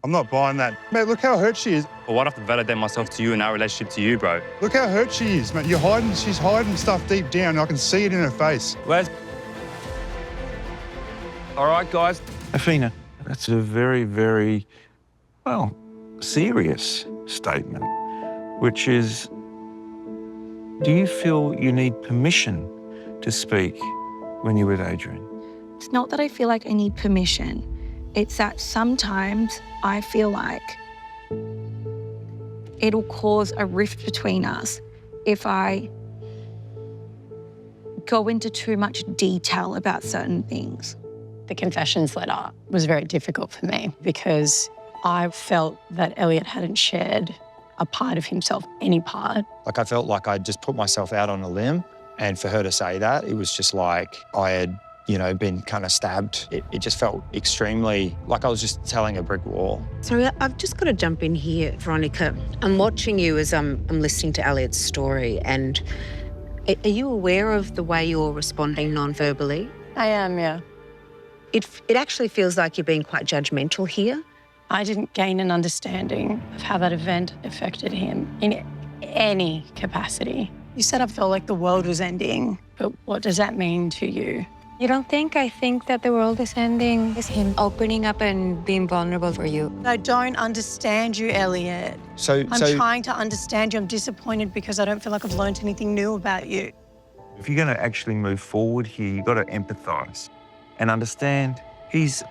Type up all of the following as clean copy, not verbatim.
I'm not buying that. Mate, look how hurt she is. Well, why'd I have to validate myself to you and our relationship to you, bro? Look how hurt she is, mate. She's hiding stuff deep down. I can see it in her face. Where's... All right, guys. Athena, that's a very, very, well, serious statement, which is, do you feel you need permission to speak when you're with Adrian? It's not that I feel like I need permission. It's that sometimes I feel like it'll cause a rift between us if I go into too much detail about certain things. The confessions letter was very difficult for me because I felt that Elliot hadn't shared a part of himself, any part. Like, I felt like I'd just put myself out on a limb, and for her to say that, it was just like I had, been kind of stabbed. It just felt extremely like I was just telling a brick wall. Sorry, I've just got to jump in here, Veronica. I'm watching you as I'm listening to Elliot's story, and are you aware of the way you're responding non-verbally? I am, yeah. It actually feels like you're being quite judgmental here. I didn't gain an understanding of how that event affected him in any capacity. You said I felt like the world was ending, but what does that mean to you? You don't think I think that the world is ending is him opening up and being vulnerable for you? I don't understand you, Elliot. I'm trying to understand you. I'm disappointed because I don't feel like I've learned anything new about you. If you're going to actually move forward here, you've got to empathise and understand he's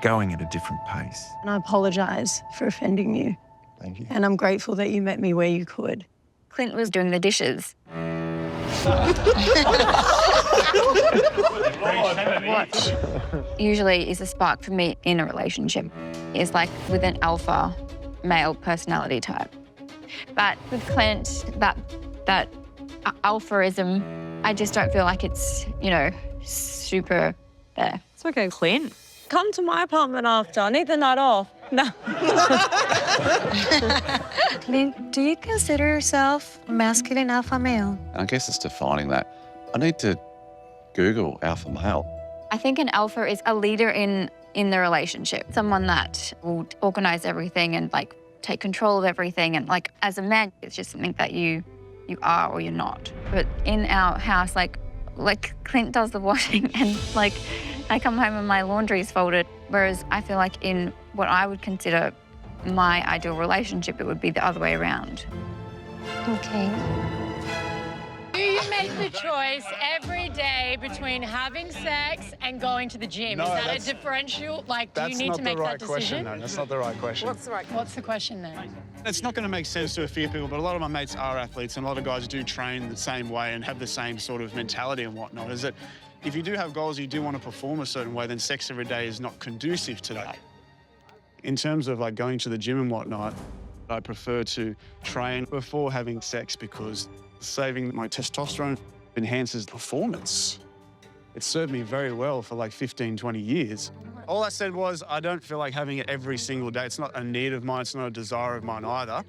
going at a different pace. And I apologise for offending you. Thank you. And I'm grateful that you met me where you could. Clint was doing the dishes. What usually is a spark for me in a relationship is like with an alpha male personality type. But with Clint, that alphaism, I just don't feel like it's, super there. It's okay, Clint. Come to my apartment after. I need the night off. No. Clint, do you consider yourself a masculine alpha male? I guess it's defining that. I need to Google alpha male. I think an alpha is a leader in the relationship, someone that will organize everything and like take control of everything. And like as a man, it's just something that you are or you're not. But in our house, like Clint does the washing and like I come home and my laundry is folded. Whereas I feel like in what I would consider my ideal relationship, it would be the other way around. Okay. Do you make the choice every day between having sex and going to the gym? No, is that a differential? Like, do you need to make that decision? No, that's not the right question. What's the question then? It's not going to make sense to a few people, but a lot of my mates are athletes and a lot of guys do train the same way and have the same sort of mentality and whatnot. Is that if you do have goals, you do want to perform a certain way, then sex every day is not conducive to that. In terms of like going to the gym and whatnot, I prefer to train before having sex because saving my testosterone enhances performance. It served me very well for like 15, 20 years. All I said was I don't feel like having it every single day. It's not a need of mine. It's not a desire of mine either.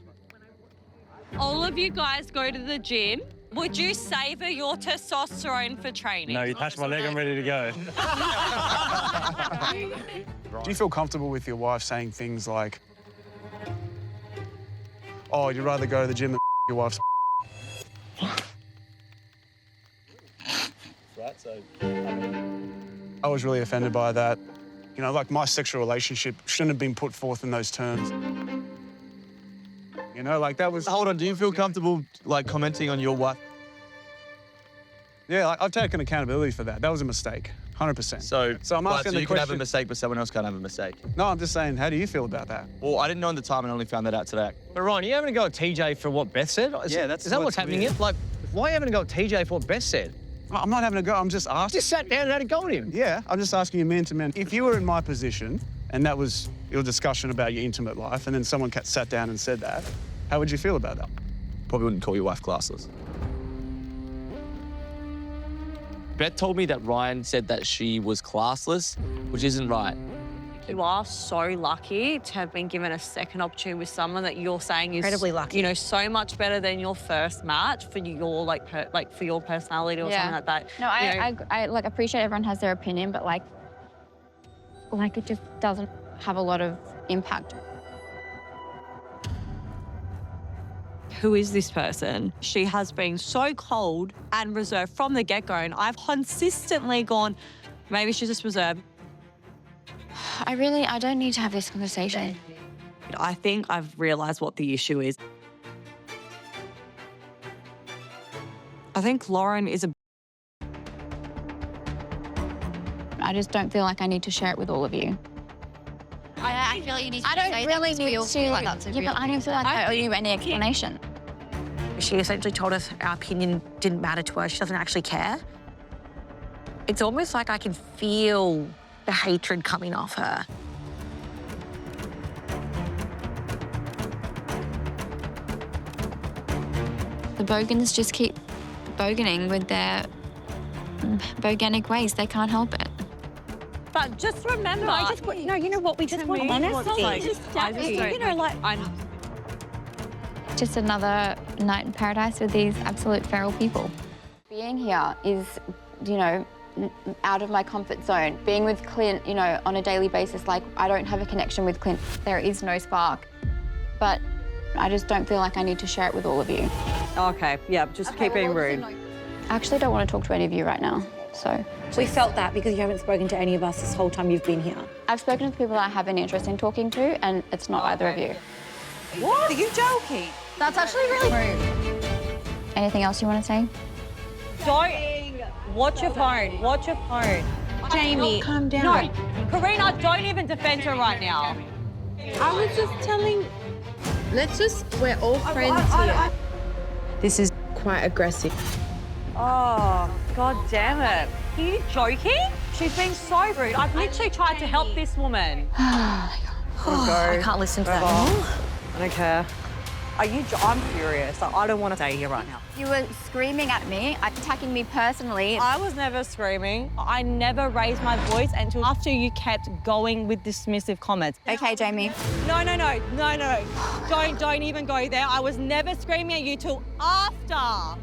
All of you guys go to the gym. Would you savour your testosterone for training? No, you touch my leg, I'm ready to go. Do you feel comfortable with your wife saying things like, oh, you'd rather go to the gym than your wife's I was really offended by that. Like my sexual relationship shouldn't have been put forth in those terms. Like that was... Hold on, do you feel comfortable, like, commenting on your wife? Yeah, like, I've taken accountability for that. That was a mistake, 100%. So I'm asking so the you question... can have a mistake, but someone else can't have a mistake? No, I'm just saying, how do you feel about that? Well, I didn't know at the time and only found that out today. But Ryan, you having to go at TJ for what Beth said? Is that what's happening here? Like, why are you having to go at TJ for what Beth said? I'm not having a go, I'm just asking. Just sat down and had a go at him. Yeah, I'm just asking you man to man. If you were in my position and that was your discussion about your intimate life and then someone sat down and said that, how would you feel about that? Probably wouldn't call your wife classless. Beth told me that Ryan said that she was classless, which isn't right. You are so lucky to have been given a second opportunity with someone that you're saying is Incredibly lucky. So much better than your first match for your for your personality or something like that. No, I like appreciate everyone has their opinion, but like it just doesn't have a lot of impact. who is this person? She has been so cold and reserved from the get-go, and I've consistently gone, maybe she's just reserved. I don't need to have this conversation. I think I've realised what the issue is. I think Lauren is a... I just don't feel like I need to share it with all of you. I feel like you need to say that because we all feel like that's a real... but I don't feel like I owe you any explanation. She essentially told us our opinion didn't matter to her. She doesn't actually care. It's almost like I can feel the hatred coming off her. The Bogans just keep boganing with their boganic ways. They can't help it. But just remember... No, you know what? We just want honesty. Just another night in paradise with these absolute feral people. Being here is, you know, out of my comfort zone. Being with Clint, you know, on a daily basis, like, I don't have a connection with Clint. There is no spark. But I just don't feel like I need to share it with all of you. Okay, yeah, just keep being rude. I actually don't want to talk to any of you right now, so... We felt that because you haven't spoken to any of us this whole time you've been here. I've spoken to people that I have an interest in talking to, and it's not either of you. What? Are you joking? That's actually really rude. Anything else you want to say? Don't... Watch your phone. Watch your phone. Jamie, calm down. No, Karina, don't even defend her right now. I was just telling... We're all friends here. This is quite aggressive. Oh, God damn it. Are you joking? She's been so rude. I've literally tried to help this woman. I can't listen to that anymore. I don't care. I'm furious. I don't want to stay here right now. You were screaming at me, attacking me personally. I was never screaming. I never raised my voice until after you kept going with dismissive comments. Okay, Jamie. No. Don't even go there. I was never screaming at you till after.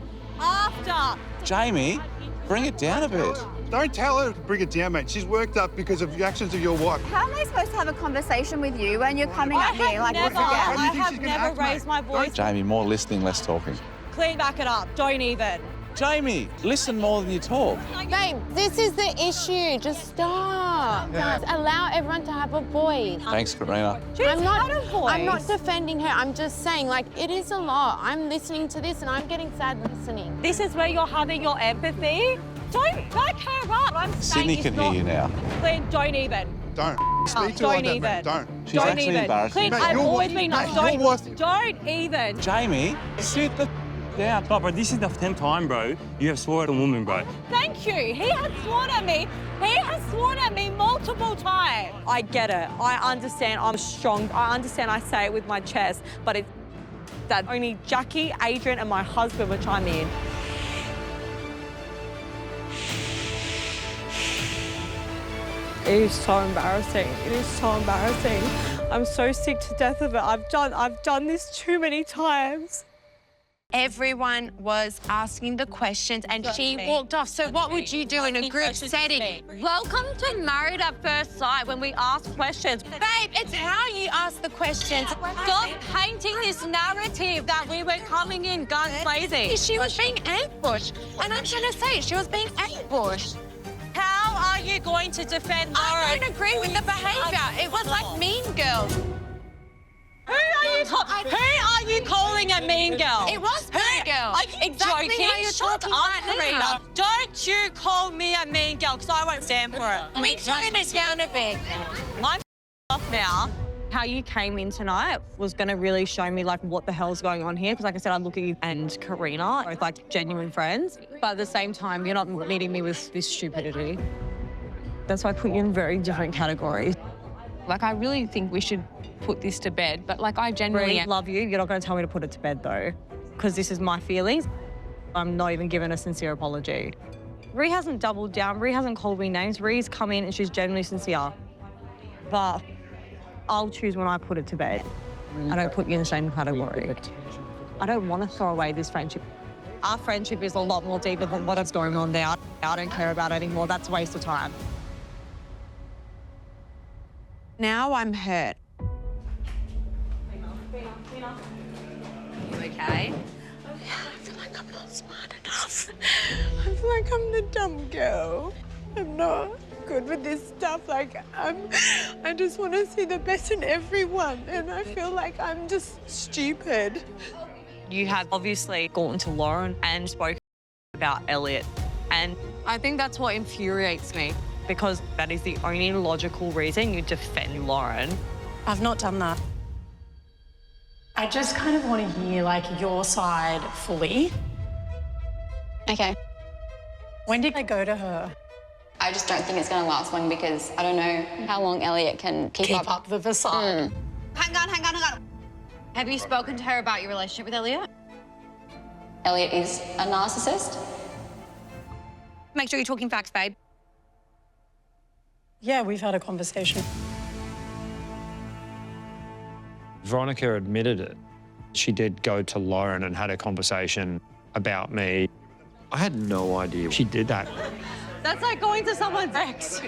Jamie, bring it down a bit. Don't tell her to bring it down, mate. She's worked up because of the actions of your wife. How am I supposed to have a conversation with you when you're coming at me like this again? I have never raised my voice. Jamie, more listening, less talking. Clean, back it up. Don't even. Jamie, listen more than you talk. Babe, this is the issue. Just stop. Just allow everyone to have a voice. Thanks, Karina. I'm not defending her. I'm just saying, like, it is a lot. I'm listening to this and I'm getting sad listening. This is where you're having your empathy. Don't back her up. I'm saying Sydney can hear you now. Clint, don't even. Don't. Speak to her like that, mate. Don't. She's actually embarrassing. Clint, I've always been nice. Don't even. Jamie, sit the down. No, bro, this is the 10th time, bro. You have sworn at a woman, bro. Thank you. He has sworn at me. He has sworn at me multiple times. I get it. I understand I'm strong. I understand I say it with my chest, but it's that only Jackie, Adrian, and my husband would chime in. It is so embarrassing. It is so embarrassing. I'm so sick to death of it. I've done this too many times. Everyone was asking the questions and she walked off. So what would you do in a group setting? Welcome to Married at First Sight when we ask questions. Babe, it's how you ask the questions. Stop painting this narrative that we were coming in guns blazing. She was being ambushed. And I'm trying to say, she was being ambushed. How are you going to defend Lauren? I don't agree with the behaviour. It was like Mean Girls. Who are you calling a mean girl? It was Mean Girl. Are you exactly joking? how you're Shut talking up, right Karina. now. Don't you call me a mean girl, because I won't stand for it. We tone it down a bit. I'm off now. How you came in tonight was going to really show me, like, what the hell's going on here. Because, like I said, I look at you and Karina, both, like, genuine friends. But at the same time, you're not meeting me with this stupidity. That's why I put you in very different categories. Like, I really think we should put this to bed, but, like, I genuinely love you. You're not going to tell me to put it to bed, though, because this is my feelings. I'm not even giving a sincere apology. Ree hasn't doubled down. Ree hasn't called me names. Ree's come in and she's genuinely sincere. But I'll choose when I put it to bed. I don't put you in the same category. I don't want to throw away this friendship. Our friendship is a lot more deeper than what is going on there. I don't care about it anymore. That's a waste of time. Now I'm hurt. You okay? I feel like I'm not smart enough. I feel like I'm the dumb girl. I'm not good with this stuff. Like, I just want to see the best in everyone, and I feel like I'm just stupid. You have obviously gone to Lauren and spoken about Elliot, and I think that's what infuriates me, because that is the only logical reason you defend Lauren. I've not done that. I just kind of want to hear, like, your side fully. Okay. When did I go to her? I just don't think it's going to last long because I don't know how long Elliot can keep up the facade. Hang on. Have you spoken to her about your relationship with Elliot? Elliot is a narcissist. Make sure you're talking facts, babe. Yeah, we've had a conversation. Veronica admitted it. She did go to Lauren and had a conversation about me. I had no idea she did that. That's like going to someone's ex.